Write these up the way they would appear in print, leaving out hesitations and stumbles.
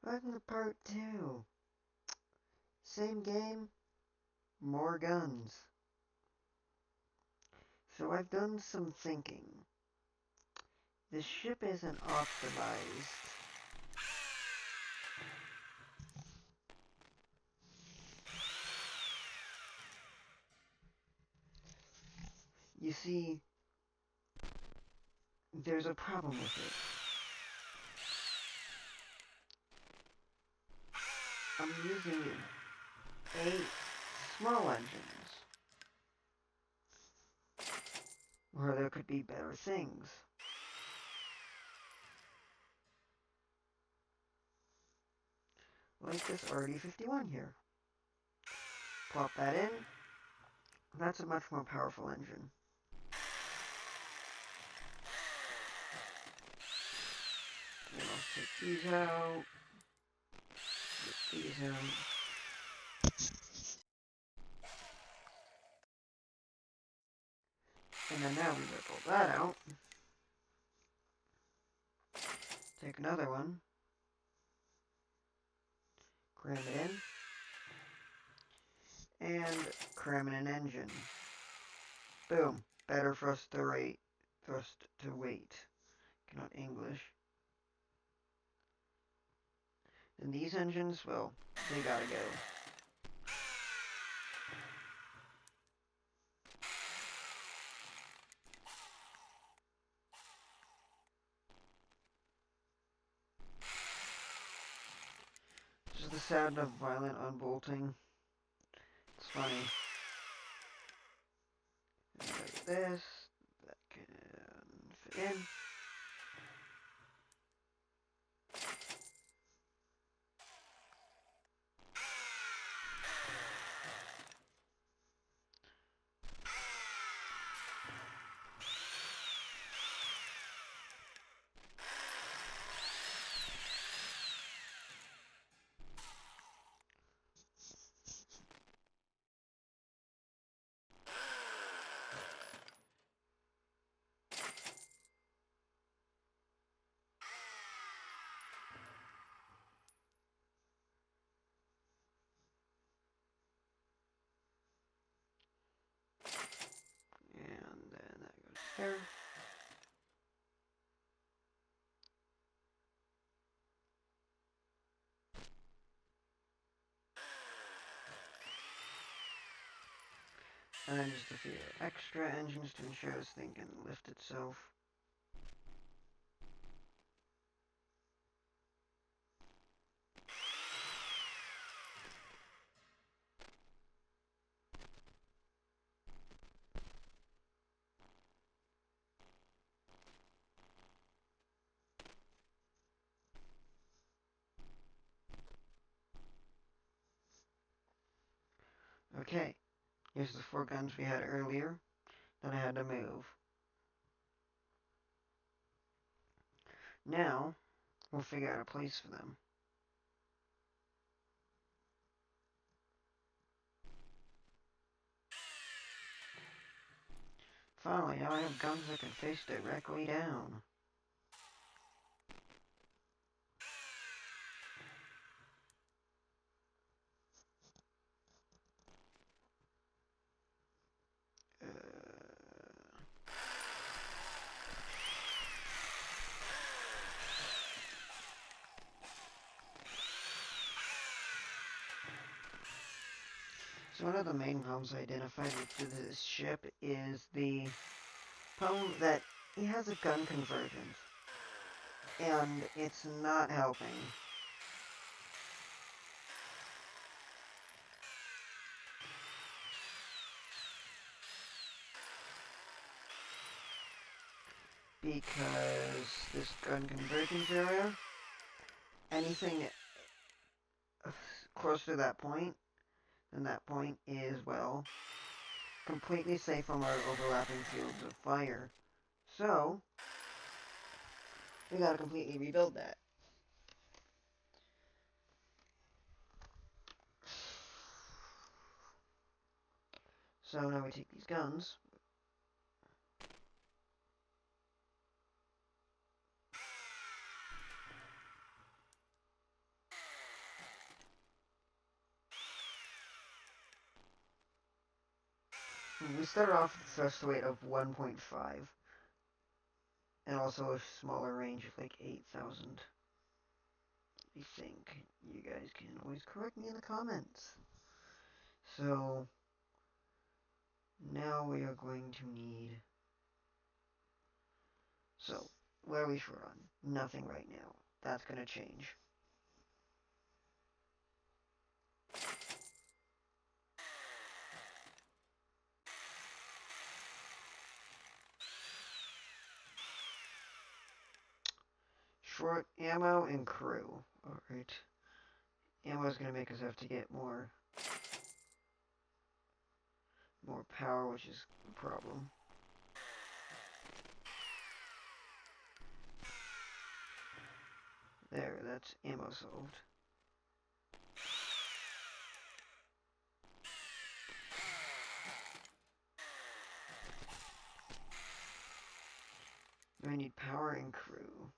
Welcome to part 2. Same game, more guns. So I've done some thinking. This ship isn't optimized. You see, there's a problem with it. I'm using 8 small engines, where there could be better things. Like this RD-51 here. Plop that in. That's a much more powerful engine. And I'll take these out. Get these out. And then now we rip all that out. Take another one. Cram it in. And cram in an engine. Boom. Better thrust to rate. Thrust to weight. Cannot English. And these engines, well, they gotta go. This is the sound of violent unbolting. It's funny. And like this, that can fit in. And then that goes there. And then just a few extra engines to ensure this thing can lift itself. Okay, here's the 4 guns we had earlier that I had to move. Now, we'll figure out a place for them. Finally, now I have guns that can face directly down. So one of the main problems I identified with this ship is the problem that it has a gun convergence, and it's not helping. Because this gun convergence area, anything close to that point, and that point is, well, completely safe from our overlapping fields of fire. So, we gotta completely rebuild that. So now we take these guns. we started off with a thrust weight of 1.5. And also a smaller range of like 8,000. I think you guys can always correct me in the comments. So now we are going to need. So where we should run? Nothing right now. That's gonna change. Short ammo and crew. Alright. Ammo is gonna make us have to get more power, which is a problem. There, that's ammo solved. I need power and crew.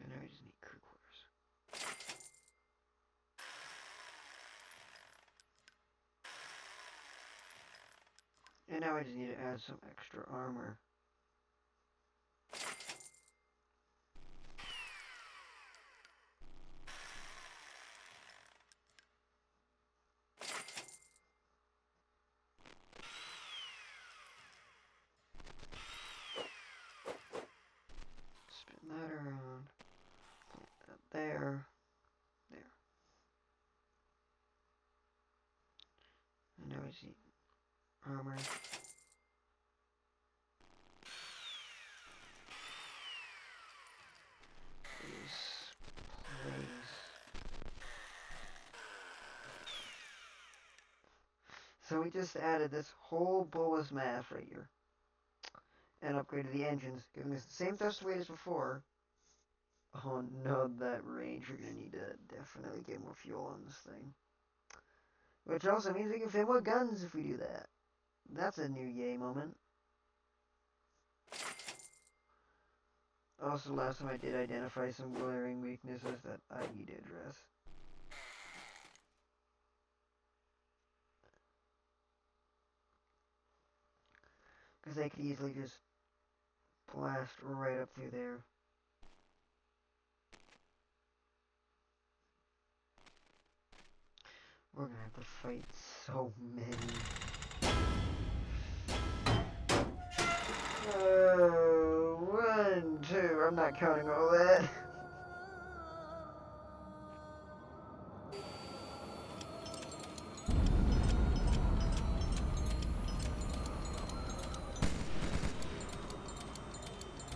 And now I just need crew quarters. And now I just need to add some extra armor. Spin that around. Put that there. There. And now I just need armor. So we just added this whole bolus mass right here. And upgraded the engines, giving us the same thrust weight as before. Oh no, that range, we're gonna need to definitely get more fuel on this thing. Which also means we can fit more guns if we do that. That's a new yay moment. Also, last time I did identify some glaring weaknesses that I need to address. Because they could easily just blast right up through there. We're gonna have to fight so many. Oh, 1, 2, I'm not counting all that.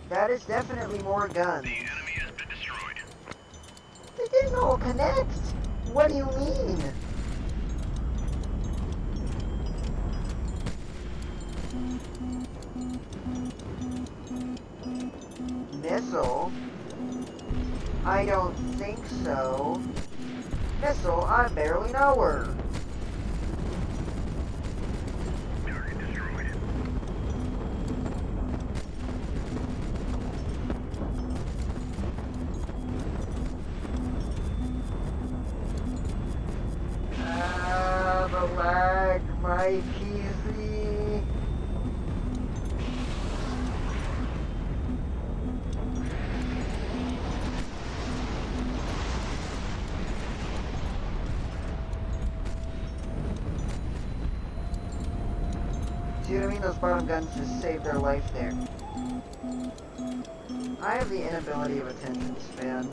That is definitely more guns. The enemy has been destroyed. They didn't all connect. What do you mean? Missile? I don't think so. Missile, I barely know her. Target destroyed. The lag, my PC. See what I mean? Those bottom guns just saved their life there. I have the inability of attention span.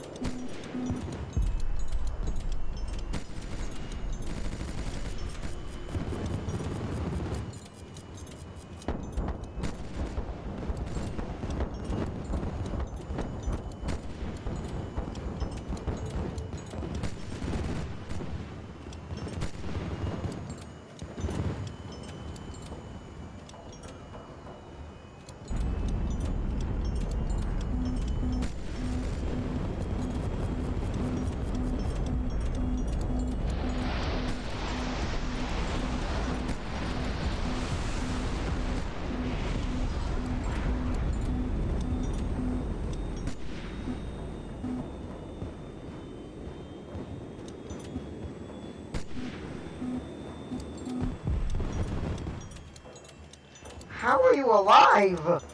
How are you alive?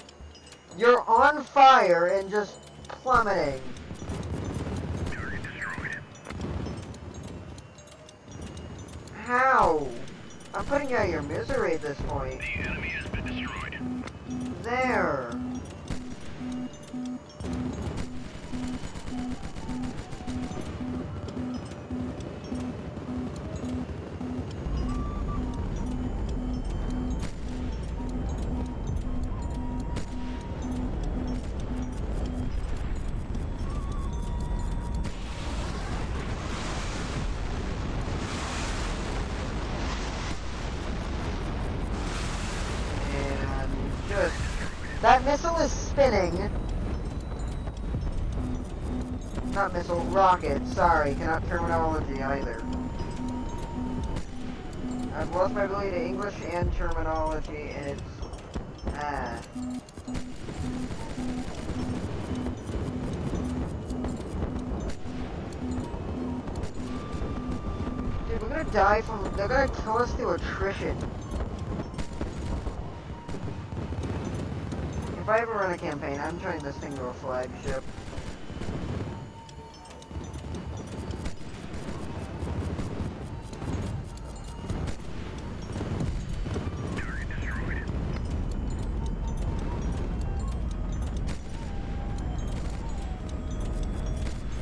You're on fire and just plummeting. Target destroyed. How? I'm putting you out of your misery at this point. The enemy has been destroyed. There. That missile is spinning. Not missile, rocket. Sorry, cannot terminology either. I've lost my ability to English and terminology, and it's... Dude, we're gonna die from... They're gonna kill us through attrition. If I ever run a campaign, I'm turning this thing to a flagship. Target destroyed.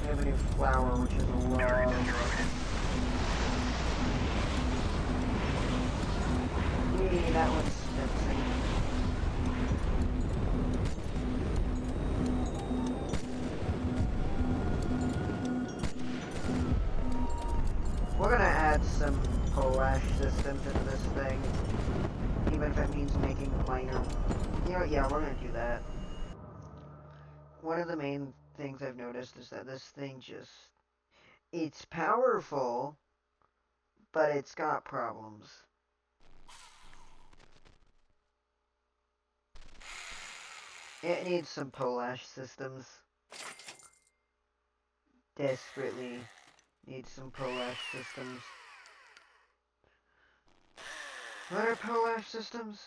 We have a new flower, which is a Target log. destroyed. Yee, that one's fencing. We're gonna add some Polish systems into this thing, even if it means making minor. You know, yeah, we're gonna do that. One of the main things I've noticed is that this thing just, it's powerful, but it's got problems. It needs some Polish systems. Desperately needs some Polish systems. What are Polish systems?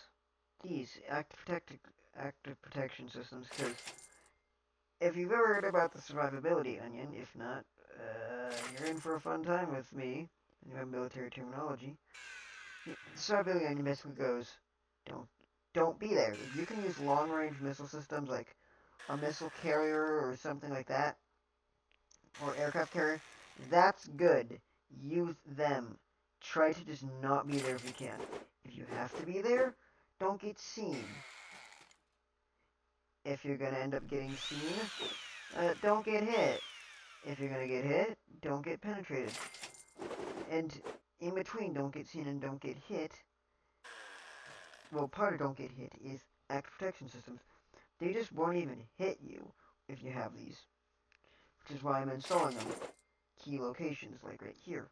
These active protection systems, because if you've ever heard about the survivability onion, if not, you're in for a fun time with me, and you have military terminology. The survivability onion basically goes, don't be there. If you can use long-range missile systems like a missile carrier or something like that, or aircraft carrier, that's good. Use them. Try to just not be there if you can. If you have to be there, don't get seen. If you're gonna end up getting seen, don't get hit. If you're gonna get hit, don't get penetrated. And in between don't get seen and don't get hit, well, part of don't get hit is active protection systems. They just won't even hit you if you have these. Which is why I'm installing them. Key locations, like right here.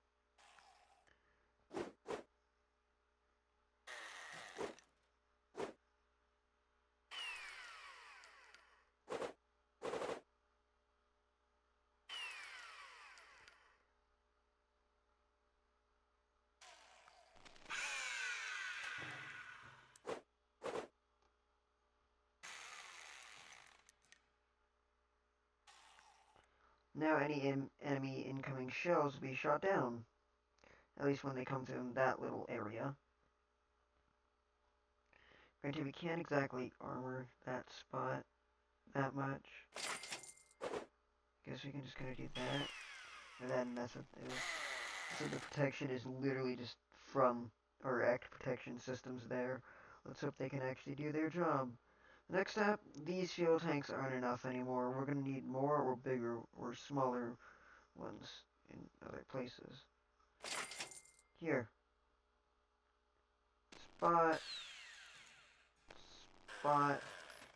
Now any enemy incoming shells will be shot down. At least when they come through that little area. Granted, we can't exactly armor that spot that much. Guess we can just kind of do that. And then mess with this. So the protection is literally just from our active protection systems there. Let's hope they can actually do their job. Next up, these fuel tanks aren't enough anymore. We're going to need more or bigger or smaller ones in other places. Here. Spot. Spot.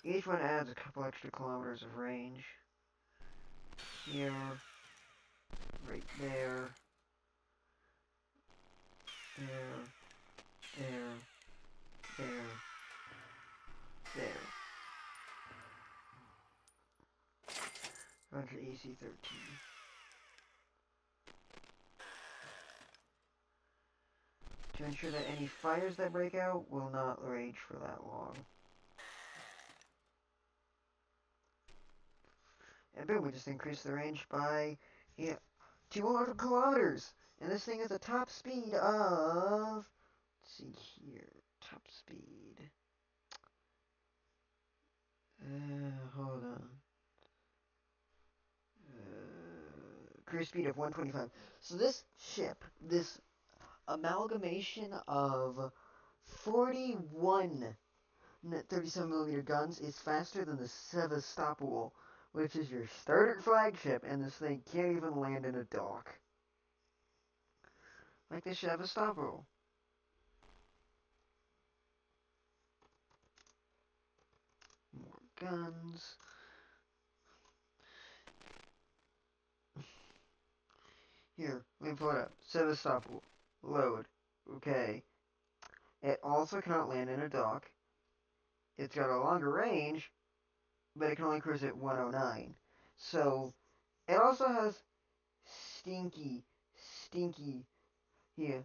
Each one adds a couple extra kilometers of range. Here. Right there. There. There. There. Roger AC-13. to ensure that any fires that break out will not rage for that long. And boom, we just increased the range by 200 kilometers. And this thing has a top speed of, let's see here, top speed. Hold on. Cruise speed of 125. So this ship, this amalgamation of 41 37mm guns is faster than the Sevastopol, which is your starter flagship, and this thing can't even land in a dock. Like the Sevastopol. More guns. Here, let me pull it up. Sevastopol. Load. Okay. It also cannot land in a dock. It's got a longer range, but it can only cruise at 109. So, it also has stinky, yeah,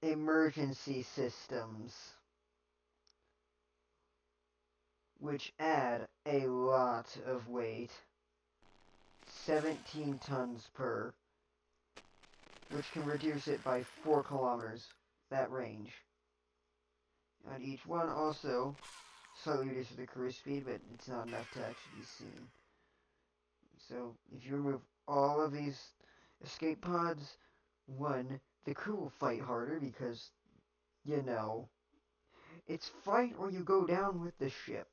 emergency systems, which add a lot of weight. 17 tons per, which can reduce it by 4 kilometers, that range. And each one also slightly reduces the cruise speed, but it's not enough to actually be seen. So, if you remove all of these escape pods, one, the crew will fight harder because, you know, it's fight or you go down with the ship.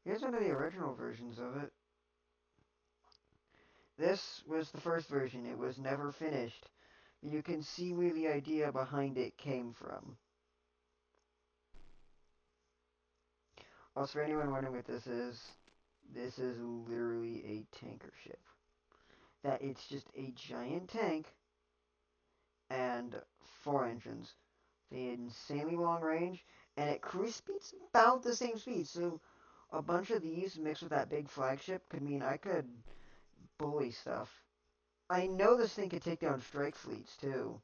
Here's one of the original versions of it. This was the first version. It was never finished. You can see where the idea behind it came from. Also, for anyone wondering what this is literally a tanker ship. That it's just a giant tank and 4 engines. They had insanely long range, and at cruise speed's about the same speed. So a bunch of these mixed with that big flagship could mean I could bully stuff. I know this thing could take down strike fleets too.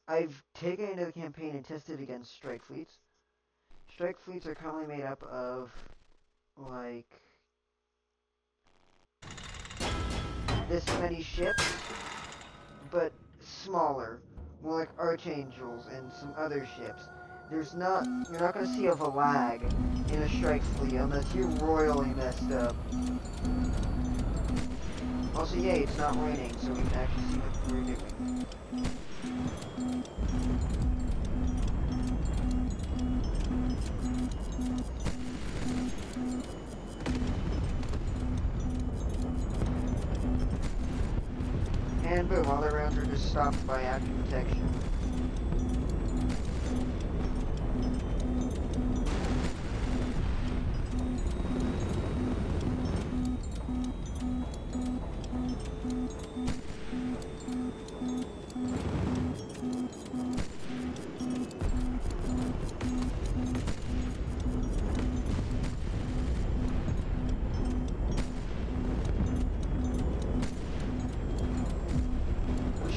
I've taken it into the campaign and tested against strike fleets. Strike fleets are commonly made up of, like, this many ships, but smaller. More like Archangels and some other ships. You're not going to see a Valag in a strike fleet unless you're royally messed up. Also, yay, it's not raining, so we can actually see what we're doing. And boom, all the rounds are just stopped by active protection.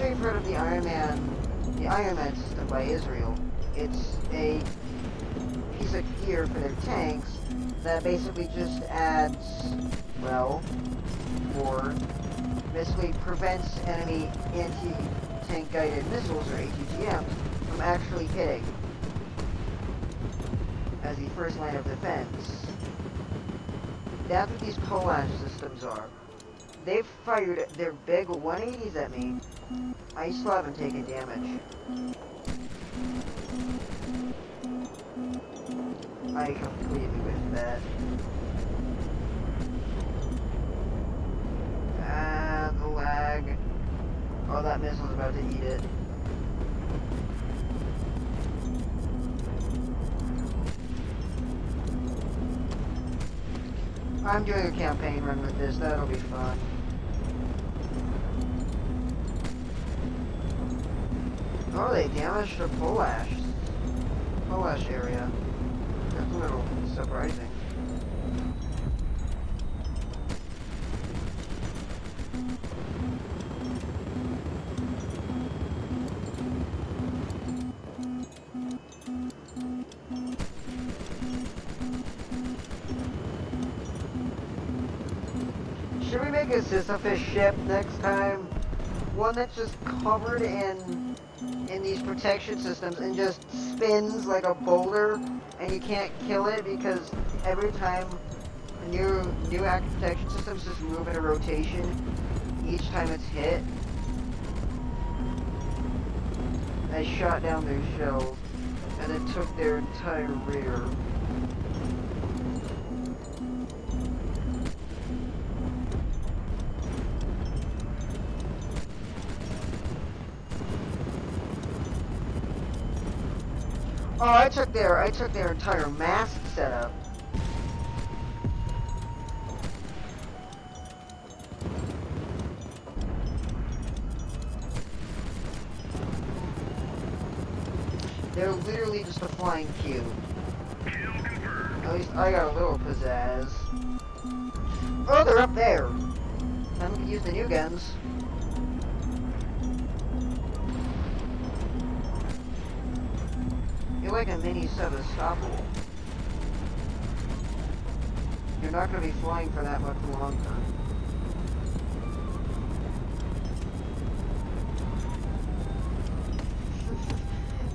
You've heard of the Iron Man system by Israel. It's a piece of gear for their tanks that basically just adds, well, or basically prevents enemy anti-tank guided missiles, or ATGMs, from actually hitting as the first line of defense. That's what these Polash systems are. They've fired their big 180s at me. I still haven't taken damage. I completely with that. Ah, the lag. Oh, that missile's about to eat it. I'm doing a campaign run with this. That'll be fun. Oh, they damaged the Polash area. That's a little surprising. Should we make a Sisyphus ship next time? One that's just covered in these protection systems and just spins like a boulder, and you can't kill it because every time a new active protection systems just move in a rotation each time it's hit. I shot down their shells, and it took their entire rear. Oh, I took their entire mast setup. They're literally just a flying cube. Kill confirmed. At least I got a little pizzazz. Oh, they're up there. I'm gonna use the new guns. You're like a mini Sevastopol. You're not gonna be flying for that much longer.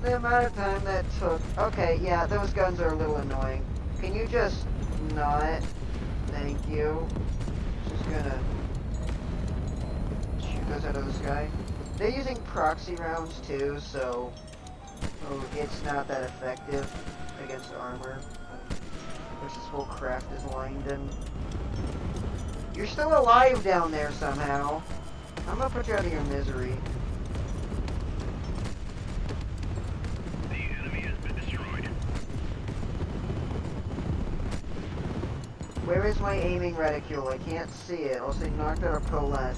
The amount of time that took. Okay, yeah, those guns are a little annoying. Can you just not? Thank you. Just gonna shoot those out of the sky. They're using proxy rounds too, so it's not that effective against armor, which this whole craft is lined in. You're still alive down there somehow. I'm gonna put you out of your misery. The enemy has been destroyed. Where is my aiming reticule? I can't see it. Also, knocked out a Polash.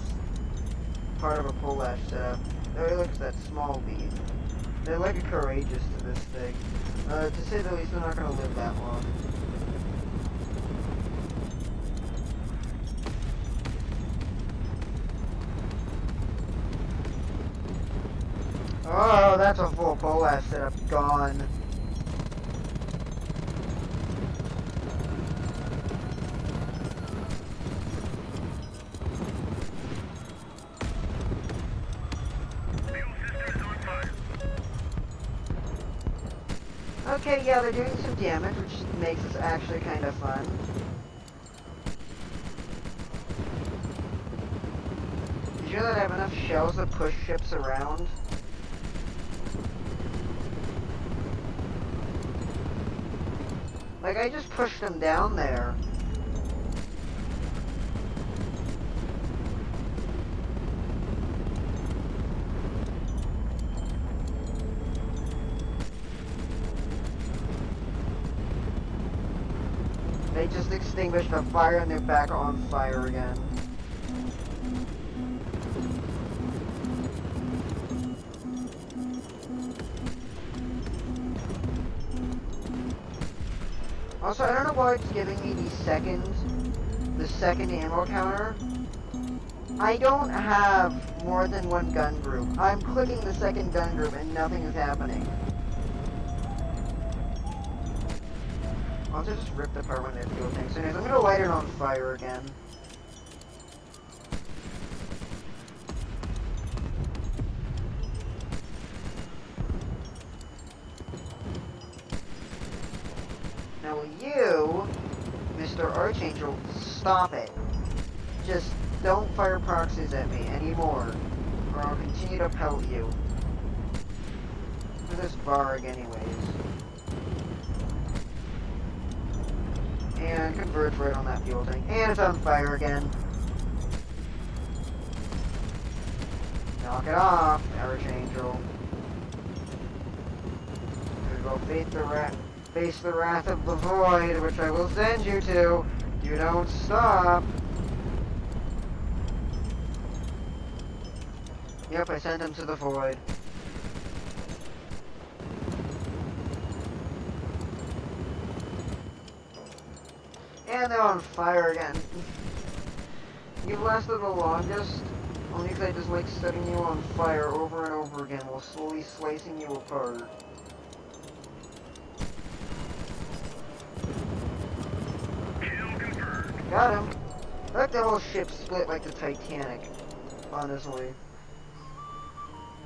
Part of a Polash setup. Oh, look at that small bead. They're like courageous to this thing. To say the least, they're not gonna live that long. Oh, that's a full Polash setup gone. Okay, yeah, they're doing some damage, which makes this actually kind of fun. Did you know that I have enough shells to push ships around? Like, I just pushed them down there. They just extinguished the fire and they're back on fire again. Also, I don't know why it's giving me the second ammo counter. I don't have more than one gun group. I'm clicking the second gun group and nothing is happening. I'll just rip the apart when they fuel tanks. Anyways, I'm gonna light it on fire again. Now will you, Mr. Archangel, stop it. Just don't fire proxies at me anymore, or I'll continue to pelt you. For this Varg anyways. And converge right on that fuel tank. And it's on fire again. Knock it off, Archangel. Go face the wrath of the void, which I will send you to. You don't stop. Yep, I sent him to the void. And they're on fire again. You've lasted the longest, only because I just like setting you on fire over and over again while slowly slicing you apart. Kill confirmed. Got him. Like the whole ship split like the Titanic, honestly.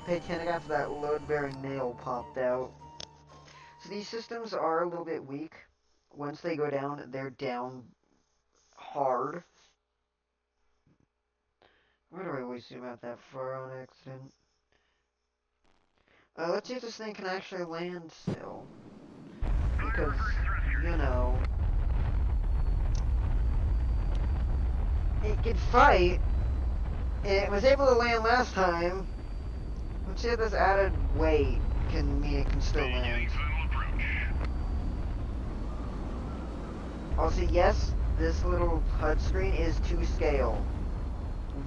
Titanic after that load-bearing nail popped out. So these systems are a little bit weak. Once they go down, they're down hard. Why do I always zoom out that far on accident? Let's see if this thing can actually land still. Because, you know, it can fight. It was able to land last time. Let's see if this added weight can mean it can still land. Also, yes, this little HUD screen is to scale.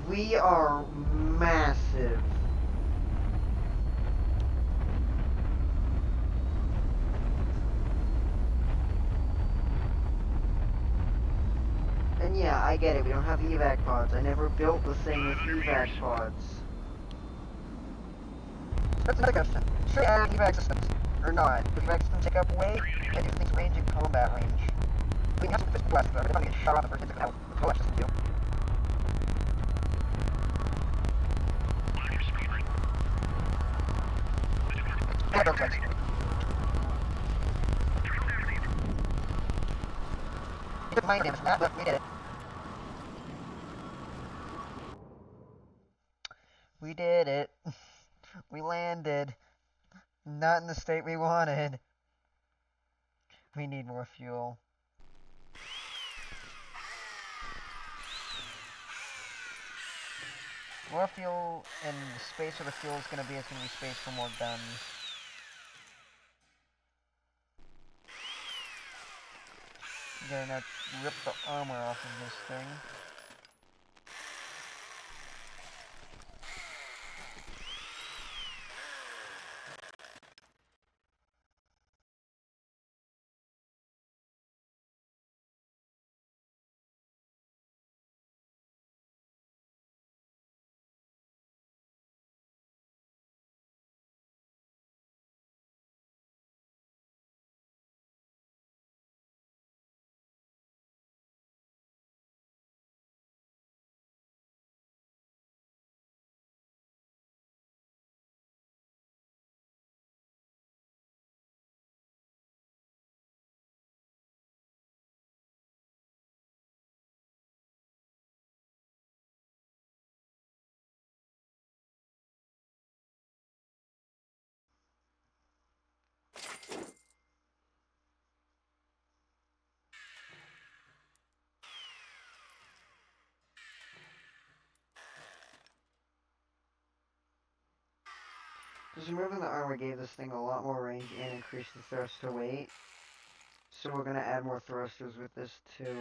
We are massive. And yeah, I get it, we don't have evac pods. I never built the thing with evac pods. That's another question. Should I add evac systems? Or not? Does evac systems take up weight? And do things range in combat range? We can have some physical blasts though. They're going to get shot off the first hit out. That's what system do. And dark sides. We took minor damage from that, but we did it. We did it. We landed. Not in the state we wanted. We need more fuel. More fuel and the space where the fuel is going to be, it's going to be space for more guns. I'm going to rip the armor off of this thing. Just removing the armor gave this thing a lot more range and increased the thruster weight. So we're going to add more thrusters with this too.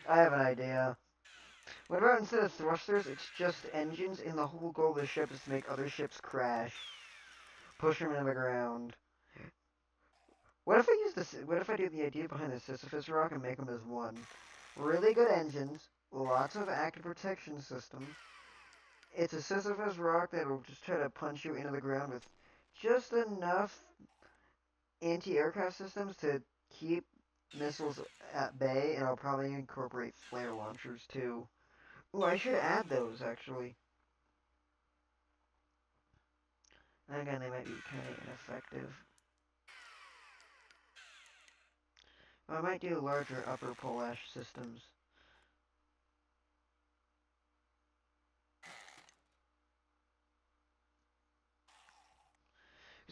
I have an idea. What about instead of thrusters, it's just engines, and the whole goal of the ship is to make other ships crash, push them into the ground. What if I use this? What if I do the idea behind the Sisyphus rock and make them as one? Really good engines, lots of active protection systems. It's a Sisyphus rock that'll just try to punch you into the ground with just enough anti-aircraft systems to keep missiles at bay, and I'll probably incorporate flare launchers too. Ooh, I should add those actually. Again, they might be kind of ineffective. I might do larger upper pole ash systems.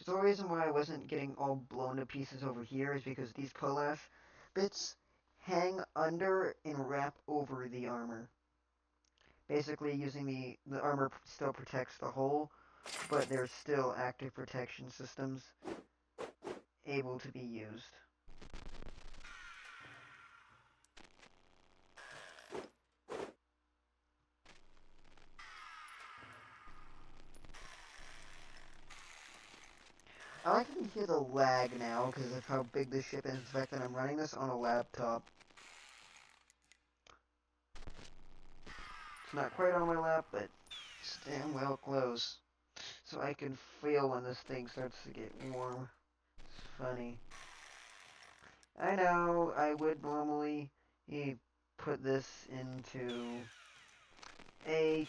The reason why I wasn't getting all blown to pieces over here is because these pole ash bits hang under and wrap over the armor. Basically, using the armor still protects the hull, but there's still active protection systems able to be used. I can hear the lag now because of how big this ship is. The fact that I'm running this on a laptop. It's not quite on my lap, but it's damn well close. So I can feel when this thing starts to get warm. It's funny. I know I would normally put this into a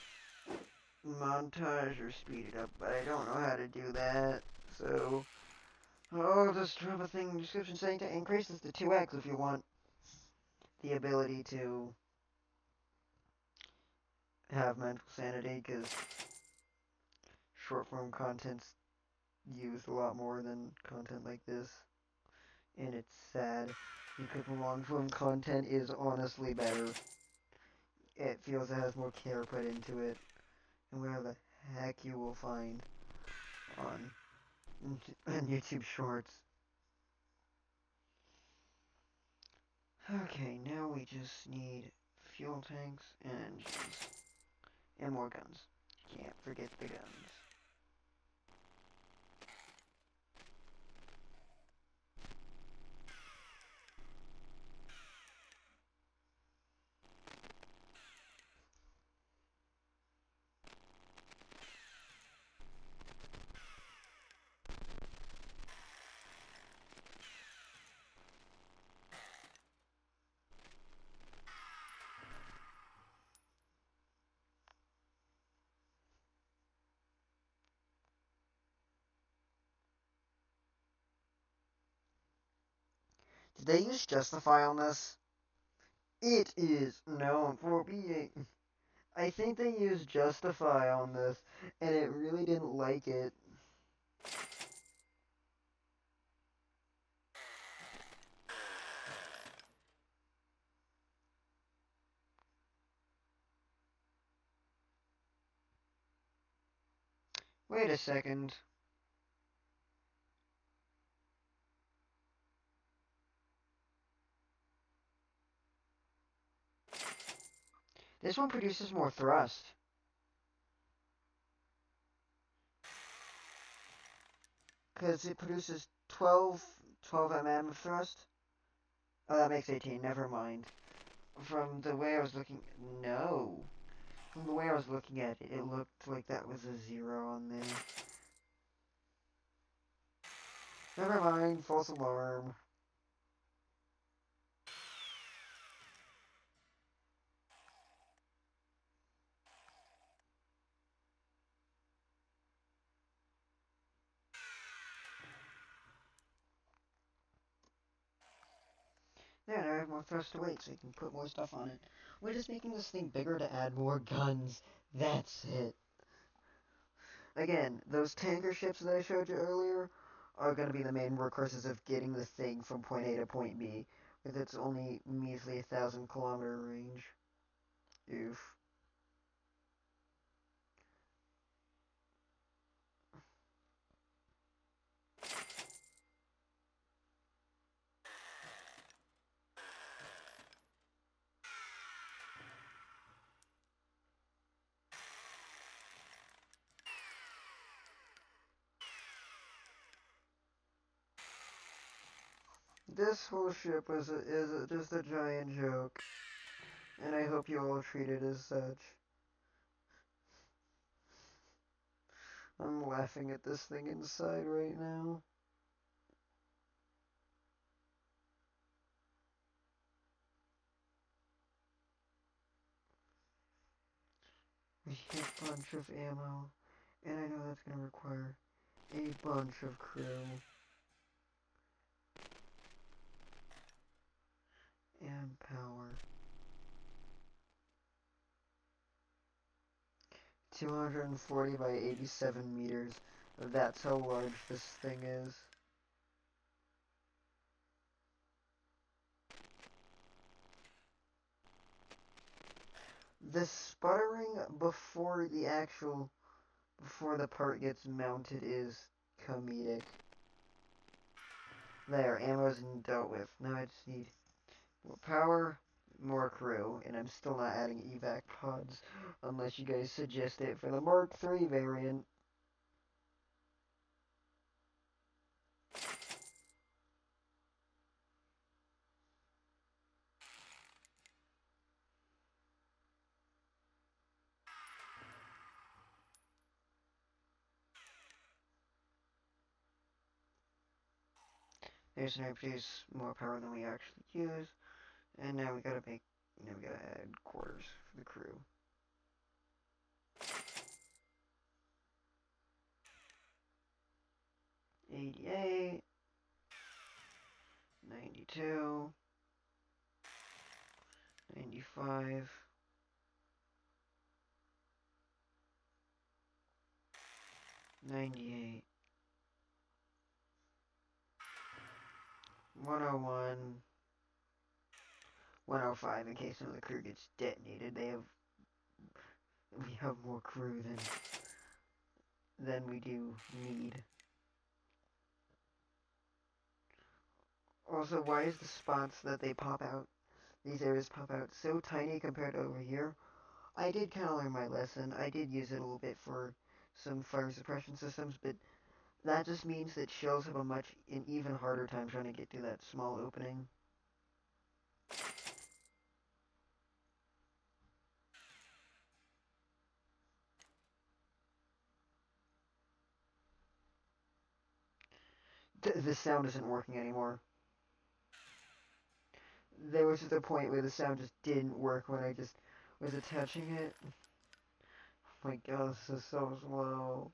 montage or speed it up, but I don't know how to do that. So, I'll just drop a thing in the description saying to increase this to 2x if you want the ability to have mental sanity, because short form content's used a lot more than content like this. And it's sad because the long form content is honestly better. It feels it has more care put into it. And where the heck you will find on YouTube Shorts. Okay, now we just need fuel tanks and engines. And more guns. Can't forget the guns. Did they use Justify on this? It is known for being. I think they used Justify on this, and it really didn't like it. Wait a second. This one produces more thrust. Because it produces 12 mm of thrust. Oh, that makes 18. Never mind. From the way I was looking... No. From the way I was looking at it, it looked like that was a 0 on there. Never mind. False alarm. There, now I have more thrust to weight, so you can put more stuff on it. We're just making this thing bigger to add more guns. That's it. Again, those tanker ships that I showed you earlier are going to be the main workhorses of getting the thing from point A to point B, with its only measly 1,000-kilometer range. Oof. This whole ship is just a giant joke, and I hope you all treat it as such. I'm laughing at this thing inside right now. We need a bunch of ammo, and I know that's going to require a bunch of crew and power. 240 by 87 meters. That's how large this thing is. The sputtering before the part gets mounted is comedic. There, ammo's dealt with. Now I just need more power, more crew, and I'm still not adding evac pods unless you guys suggest it for the Mark III variant. There's gonna produce more power than we actually use. And now we gotta add quarters for the crew. 88, 92, 95, 98, 101, 105 in case some of the crew gets detonated. We have more crew than we do need. Also, why is the spots that they pop out, these areas pop out, so tiny compared to over here? I did kind of learn my lesson. I did use it a little bit for some fire suppression systems, but that just means that shells have an even harder time trying to get through that small opening. The sound isn't working anymore. There was just a point where the sound just didn't work when I just was attaching it. Oh my god, this is so slow.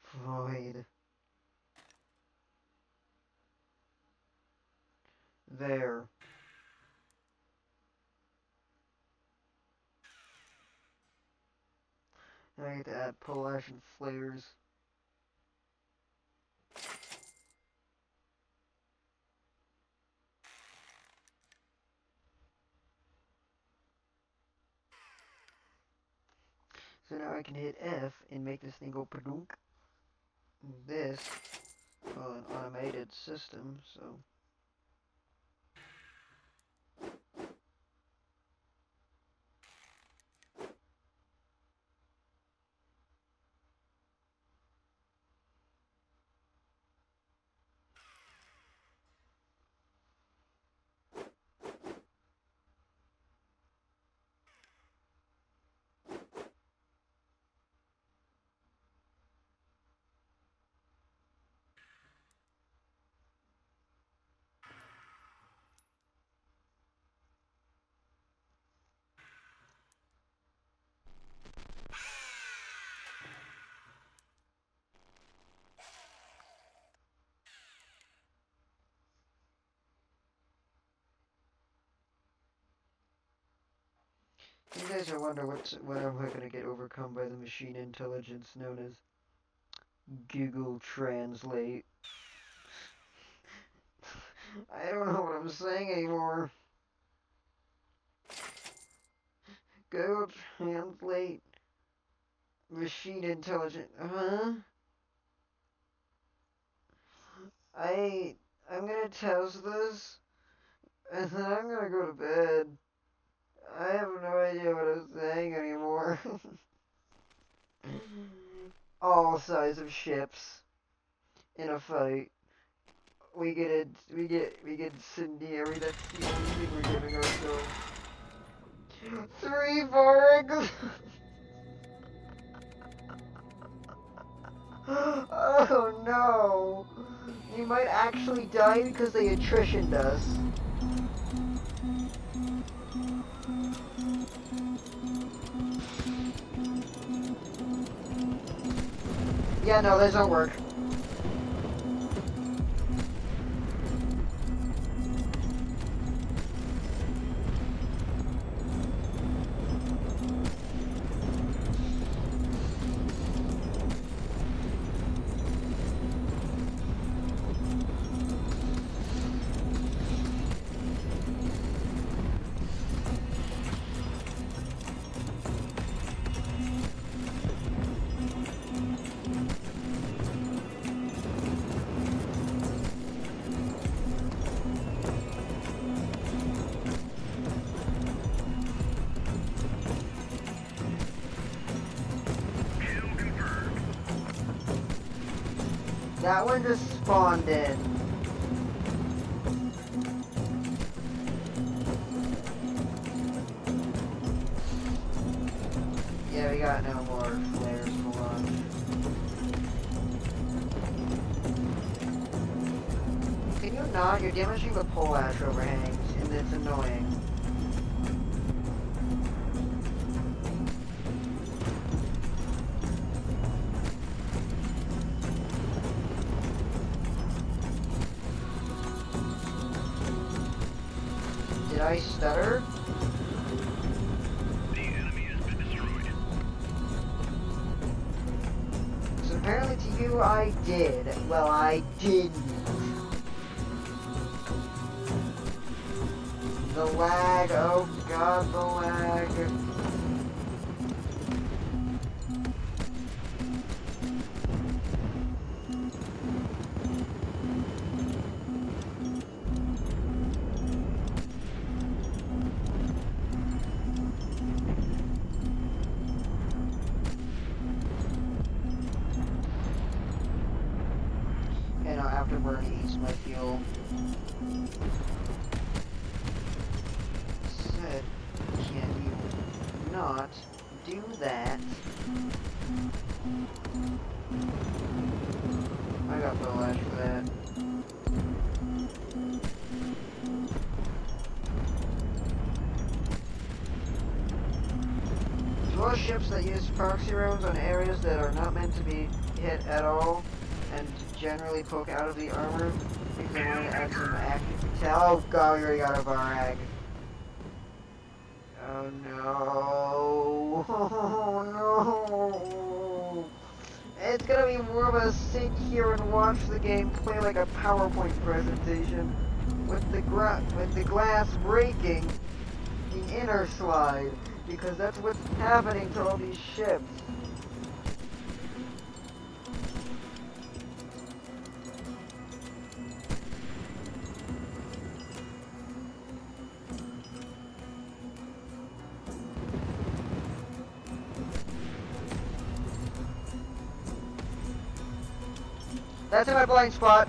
Floyd. There. Now I get to add pole ash and flares. So now I can hit F and make this thing go padunk. This, well, an automated system, so. You guys are wondering when am I gonna get overcome by the machine intelligence known as Google Translate. I don't know what I'm saying anymore. Google Translate machine intelligence. I'm gonna test this and then I'm gonna go to bed. I have no idea what I'm saying anymore. All size of ships in a fight. We get incendiary. That's the only thing we're giving ourselves. 3 Vargs. Oh no! You might actually die because they attritioned us. Yeah, no, those don't work. That one just spawned in. Yeah, we got no more flares to launch. Can you not, you're damaging the pole ash overhangs, and it's annoying. Did I stutter? The enemy has been destroyed. So apparently to you I did. Well, I didn't. The lag, oh god, the lag. And afterward eats my fuel. Said, can you not do that? I got the lash for that. Most ships that use proxy rounds on areas that are not meant to be hit at all, and generally poke out of the armor, because they want to add some active detail. Oh god, we already got a varag. Oh no. Oh no. It's gonna be more of a sit here and watch the game play like a PowerPoint presentation, with the glass breaking the inner slide, because that's what's happening to all these ships. That's in my blind spot.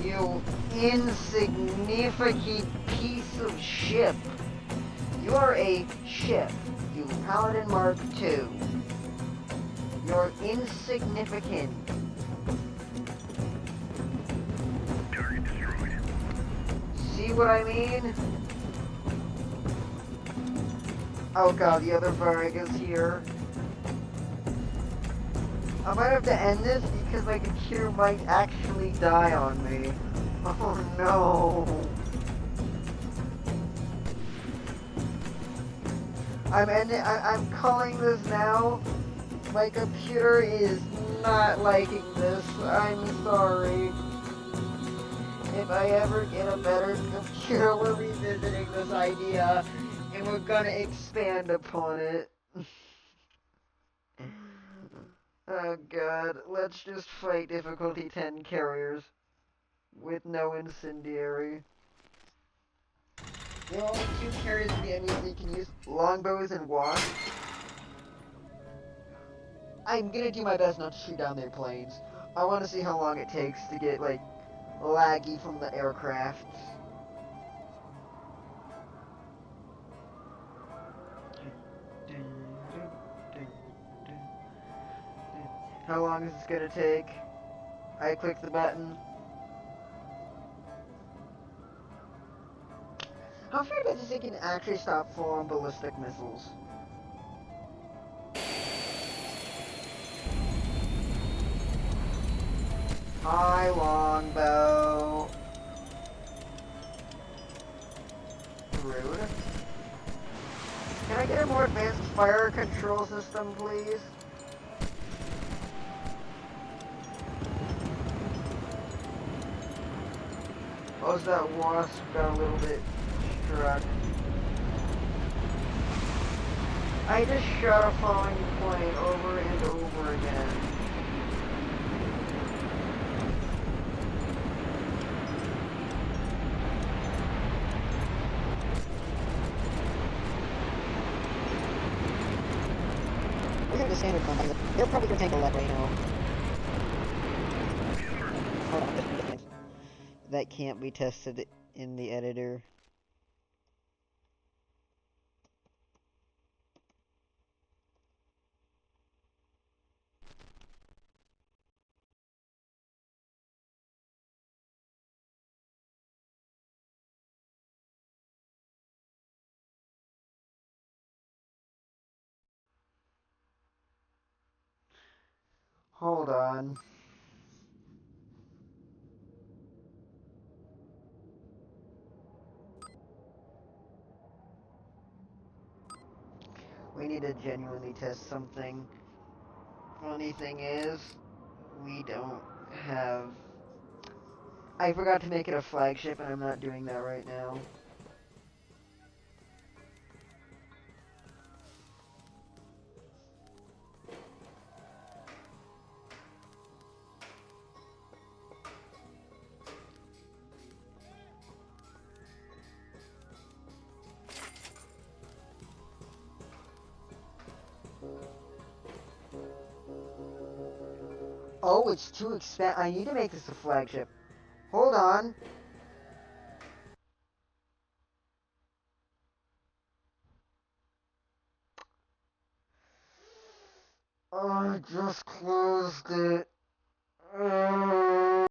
You insignificant piece of ship. You are a ship. You Paladin Mark II. You're insignificant. Target destroyed. See what I mean? Oh god, the other varg is here. I might have to end this because my computer might actually die on me. Oh no. I'm calling this now. My computer is not liking this. I'm sorry. If I ever get a better computer, we're revisiting this idea and we're gonna expand upon it. Oh god, let's just fight difficulty 10 carriers with no incendiary. There are only 2 carriers in the enemy that can use longbows and wasps. I'm gonna do my best not to shoot down their planes. I want to see how long it takes to get, like, laggy from the aircraft. How long is this gonna take? I click the button. How far does this thing can actually stop full-on ballistic missiles? Hi, longbow. Rude. Can I get a more advanced fire control system, please? Oh, that wasp got a little bit struck. I just shot a falling plane over and over again. We're gonna do standard combat. They're probably gonna take a left right now. Hold on. that can't be tested in the editor. Hold on. We need to genuinely test something. Funny thing is, we don't have... I forgot to make it a flagship, and I'm not doing that right now. Oh, it's too expensive. I need to make this a flagship. Hold on. Oh, I just closed it.